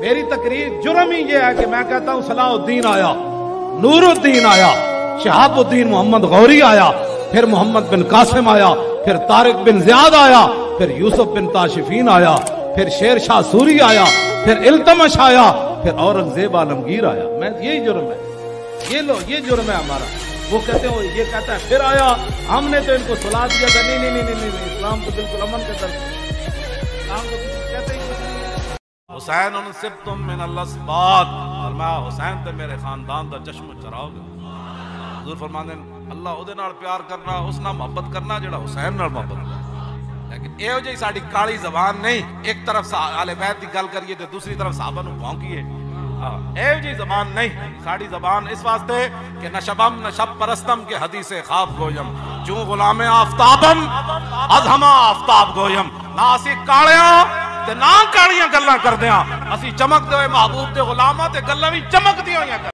میری تقریر جرم ہی یہ ہے کہ میں کہتا ہوں صلاح الدین آیا، نور الدین آیا، شہاب الدین محمد غوری آیا، پھر محمد بن قاسم آیا، پھر طارق بن زیاد آیا، پھر یوسف بن تاشفین آیا، پھر شیر شاہ سوری آیا، پھر التمش آیا، پھر اورنگزیب عالمگیر آیا۔ میں یہی جرم ہے، یہ جرم ہے ہمارا۔ وہ کہتے ہیں یہ کہتا ہے پھر آیا، ہم نے تو ان کو سلا دیا تھا۔ نہیں نہیں نہیں نہیں، اسلام تو بالکل امن کا درس ہے، اسلام تو کہتے ہی حسین سبتم من الاسباط، فرمایا حسین تے میرے خاندان دا چشم چراغ۔ حضور فرماندے اللہ اودے نال پیار کرنا، اس نال محبت کرنا جڑا حسین نال محبت کرنا۔ لیکن ایو جی ساڈی کالی زبان نہیں، ایک طرف اہل بیت دی گل کریے تے دوسری طرف صحابہ نو بھونکیے، ایو جی زبان نہیں ساڑی زبان۔ اس واسطے کہ نہ شبم نہ شب پرستم کے حدیث خواب گویم، چوں غلام آفتابم از ہما آفتاب گویم۔ نہ اسی کالیاں تے نہ کالیاں گلاں کردیاں، اسی چمکدے ہوئے محبوب دے غلاماں تے گلاں وی چمکدیاں ہوئیاں۔